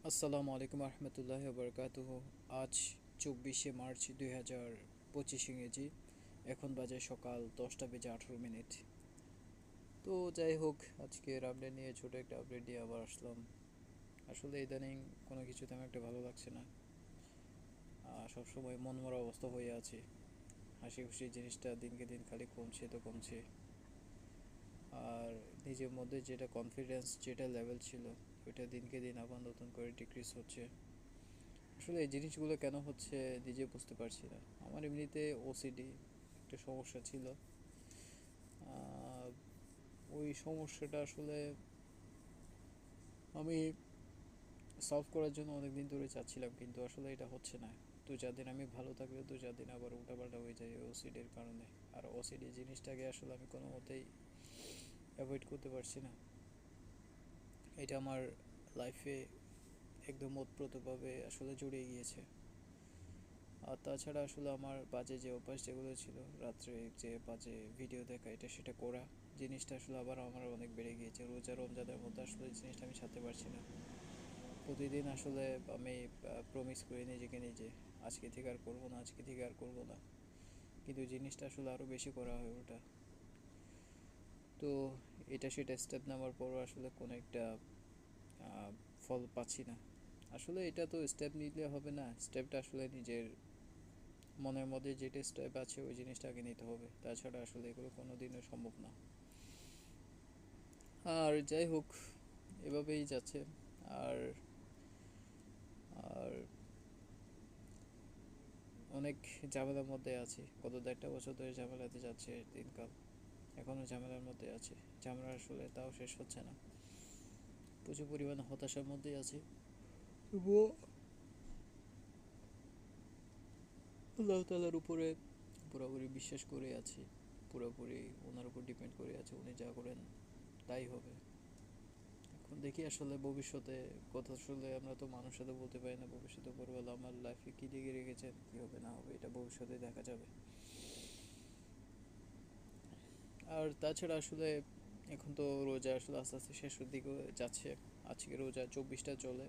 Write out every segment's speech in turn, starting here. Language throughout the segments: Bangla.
আসসালামু আলাইকুম রহমতুল্লাহ বরকাতুহ। আজ 24শে মার্চ 2025 ইংরেজি। এখন বাজে সকাল 10টা বেজে 18 মিনিট। তো যাই হোক, আজকের আপডেট নিয়ে ছোট একটা আপডেট দিয়ে আবার আসলাম। আসলে ইদানিং কোনো কিছু তেমন একটা ভালো লাগছে না। সবসময় মনমরা অবস্থা হয়ে আছে। হাসি খুশি জিনিসটা দিনকে দিন খালি কমছে তো কমছে। আর নিজের মধ্যে যেটা কনফিডেন্স, যেটা লেভেল ছিল, ওইটা দিনকে দিন আবার নতুন করে ডিক্রিজ হচ্ছে। আসলে এই জিনিসগুলো কেন হচ্ছে নিজে বুঝতে পারছি না। আমার এমনিতে ওসিডি একটা সমস্যা ছিল। ওই সমস্যাটা আসলে আমি সলভ করার জন্য অনেক দিন ধরে চাচ্ছিলাম, কিন্তু আসলে এটা হচ্ছে না। 2-4 দিন আমি ভালো থাকলে 2-4 দিন আবার উল্টাপাল্টা হয়ে যায় ওসিডির কারণে। আর ওসিডি জিনিসটাকে আসলে আমি কোনো মতেই অ্যাভয়েড করতে পারছি না। এটা আমার লাইফে একদম ওতপ্রোতভাবে আসলে জড়িয়ে গিয়েছে। আর তাছাড়া আসলে আমার বাজে যে অভ্যাস যেগুলো ছিল, রাত্রে যে বাজে ভিডিও দেখা, এটা সেটা করা, জিনিসটা আসলে আবার আমার অনেক বেড়ে গিয়েছে। রোজা রমজানের মধ্যে আসলে এই জিনিসটা আমি ছাড়তে পারছি না। প্রতিদিন আসলে আমি প্রমিস করি নিজেকে নিজে, আজকে থেকে আর করবো না, আজকে থেকে আর করবো না। কিন্তু জিনিসটা আসলে আরও বেশি করা হয় ওটা। তো এটা সেটা স্টেপ নেওয়ার পরও আসলে কোনো একটা ফল পাচ্ছি না। আসলে এটা তো স্টেপ নিলে হবে না, স্টেপটা আসলে নিজের মনের মধ্যে যেটা স্টেপ আছে ওই জিনিসটা আগে নিতে হবে, তাছাড়া আসলে এগুলো কোনো দিনও সম্ভব না। আর যাই হোক, এভাবেই যাচ্ছে। আর আর অনেক ঝামেলার মধ্যে আছি, গত 1.5 বছর ধরে ঝামেলাতে যাচ্ছে দিনকাল। এখনও ঝামেলার মধ্যে আছে, ঝামেলা আসলে তাও শেষ হচ্ছে না। প্রচুর পরিমাণে হতাশার মধ্যেই আছি। তবুও আল্লাহ তালার উপরে পুরোপুরি বিশ্বাস করে আছি, পুরোপুরি ওনার উপর ডিপেন্ড করে আছে। উনি যা করেন তাই হবে। এখন দেখি আসলে ভবিষ্যতে কথা, আসলে আমরা তো মানুষ সাথে বলতে পারি না ভবিষ্যতে পরবেলা আমার লাইফে কী দিকে রেখেছেন, কী হবে না হবে এটা ভবিষ্যতে দেখা যাবে। আর তাছাড়া আসলে এখন তো রোজা আসলে আস্তে আস্তে শেষের দিকে যাচ্ছে। আজকে রোজা 24টা চলে,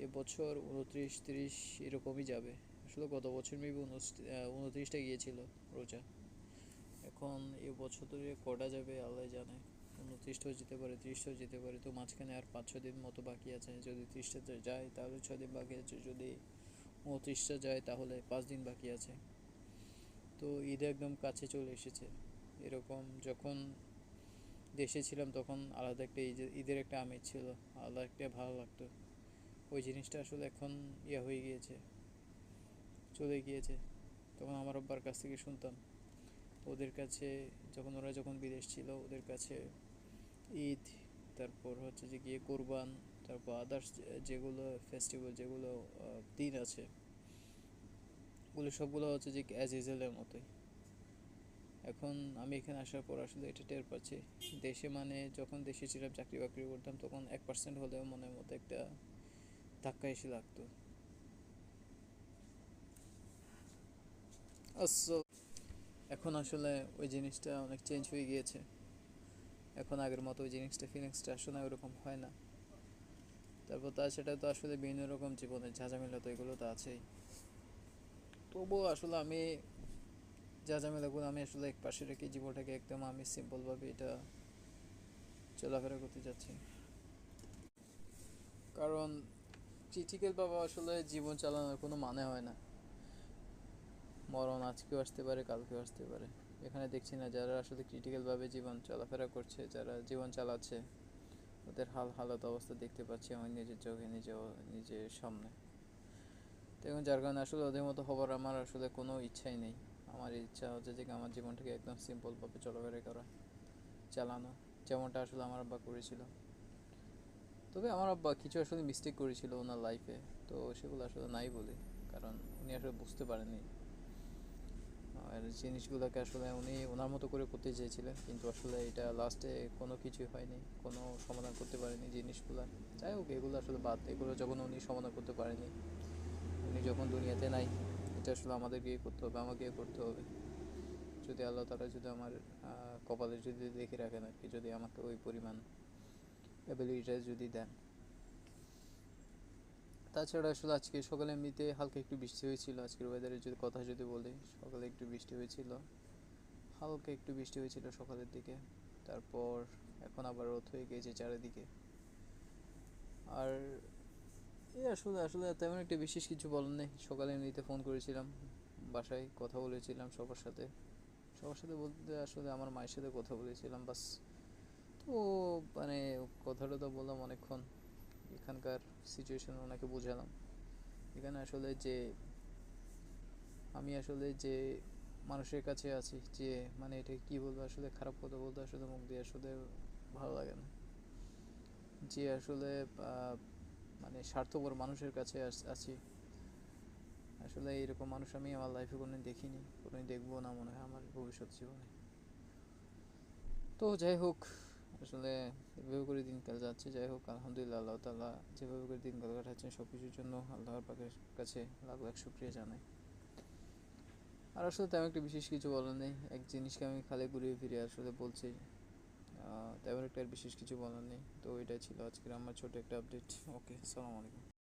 এবছর 29-30 এরকমই যাবে। আসলে গত বছর মেবি 29টা গিয়েছিল রোজা। এখন এবছর ধরে কটা যাবে আল্লাহ জানে। 29টাও যেতে পারে, 30টাও যেতে পারে। তো মাঝখানে আর 5-6 দিন মতো বাকি আছে। যদি 30টা যায় তাহলে 6 দিন বাকি আছে, যদি 29টা যায় তাহলে 5 দিন বাকি আছে। তো ঈদ একদম কাছে চলে এসেছে। এরকম যখন দেশে ছিলাম তখন আলাদা একটা ঈদের একটা আমেজ ছিল, আলাদা একটা ভালো লাগতো। ওই জিনিসটা আসলে এখন হয়ে গিয়েছে, চলে গিয়েছে। তখন আমার আব্বার কাছ থেকে শুনতাম, ওদের কাছে যখন বিদেশ ছিল ওদের কাছে ঈদ, তারপর হচ্ছে যে গিয়ে কোরবান, তারপর আদার্স যেগুলো ফেস্টিভ্যাল, যেগুলো দিন আছে, ওগুলো সবগুলো হচ্ছে যে অ্যাজ ইউজুয়ালের মতোই। এখন আমি এখানে আসার পর আসলে এটা টের পাচ্ছি। দেশে মানে যখন দেশে ছিলাম চাকরি বাকরি করতাম তখন 1% হলেও মনের মধ্যে একটা ধাক্কা এসে লাগতো। আচ্ছা, এখন আসলে ওই জিনিসটা অনেক চেঞ্জ হয়ে গিয়েছে। এখন আগের মতো ওই জিনিসটা ফিলিংসটা আসলে ওরকম হয় না। তারপর সেটা তো আসলে বিভিন্ন রকম জীবনের ঝাঁঝামেলা তো এগুলো তো আছেই। তবুও আসলে আমি ঝাঁঝামেলাগুলো আমি আসলে এক পাশে রেখে জীবনটাকে একদম আমি সিম্পলভাবে এটা চলাফেরা করতে যাচ্ছি। কারণ ক্রিটিক্যাল ভাবে আসলে জীবন চালানোর কোনো মানে হয় না। মরণ আজকেও আসতে পারে, কালকেও আসতে পারে। এখানে দেখছি না যারা আসলে ক্রিটিক্যালভাবে জীবন চলাফেরা করছে, যারা জীবন চালাচ্ছে, ওদের হালত অবস্থা দেখতে পাচ্ছি আমার নিজের চোখে, নিজের সামনে। তো এখন যার কারণে আসলে ওদের মতো হবার আমার আসলে কোনো ইচ্ছাই নেই। আমার ইচ্ছা হচ্ছে যে আমার জীবনটাকে একদম সিম্পলভাবে চলাফেরা করা, চালানো, যেমনটা আসলে আমার আব্বা করেছিল। তবে আমার আব্বা কিছু আসলে মিস্টেক করেছিল ওনার লাইফে, তো সেগুলো আসলে নাই বলি, কারণ উনি আসলে বুঝতে পারেননি। আর জিনিসগুলোকে আসলে উনি ওনার মতো করে করতে চেয়েছিলেন, কিন্তু আসলে এটা লাস্টে কোনো কিছুই হয়নি, কোনো সমাধান করতে পারেনি জিনিসগুলো। যাই হোক, এগুলো আসলে বাদ, এগুলো যখন উনি সমাধান করতে পারেনি, উনি যখন দুনিয়াতে নাই, এটা আসলে আমাদেরকেই করতে হবে, আমাকেই করতে হবে। যদি আল্লাহ তারা যদি আমার কপালে যদি দেখে রাখেন আর কি, যদি আমাকে ওই পরিমাণ অ্যাবিলিটিটা যদি দেন। তাছাড়া আসলে আজকে সকালে এমনিতে হালকা একটু বৃষ্টি হয়েছিল। আজকের ওয়েদারের যদি কথা যদি বলি, সকালে একটু বৃষ্টি হয়েছিল, হালকা একটু বৃষ্টি হয়েছিল সকালের দিকে। তারপর এখন আবার রোদ হয়ে গিয়েছে চারিদিকে। আর এই আসলে আসলে তেমন একটা বিশেষ কিছু বলার নেই। সকালে এমনিতে ফোন করেছিলাম, বাসায় কথা বলেছিলাম সবার সাথে। সবার সাথে বলতে আসলে আমার মায়ের সাথে কথা বলেছিলাম বাস। তো মানে কথাটা তো বললাম অনেকক্ষণ, এখানকার সিচুয়েশন ওনাকে বোঝালাম। এখানে আসলে যে আমি আসলে যে মানুষের কাছে আছি, যে মানে এটা কি বলবো, আসলে খারাপ কথা বলতে আসলে মুখ দিয়ে আসলে ভালো লাগে না। যে আসলে মানে স্বার্থপর মানুষের কাছে আছি, আসলে এরকম মানুষ আমি আমার লাইফে কোনোদিন দেখিনি, কোনোদিন দেখবো না মনে হয় আমার ভবিষ্যৎ জীবনে। তো যাই হোক, আসলে এভাবে করে দিনকাল যাচ্ছে। যাই হোক, আলহামদুলিল্লাহ, আল্লাহ তাআলা যেভাবে করে দিনকাল কাটাচ্ছেন সব কিছুর জন্য আল্লাহর পাকের কাছে লাখ লাখ শুকরিয়া জানাই। আর আসলে তেমন একটা বিশেষ কিছু বলার নেই। এক জিনিসকে আমি খালি ঘুরিয়ে ফিরে আসলে বলছি, তেমন একটা আর বিশেষ কিছু বলার নেই। তো এটাই ছিল আজকের আমার ছোট একটা আপডেট। ওকে, আসসালামু আলাইকুম।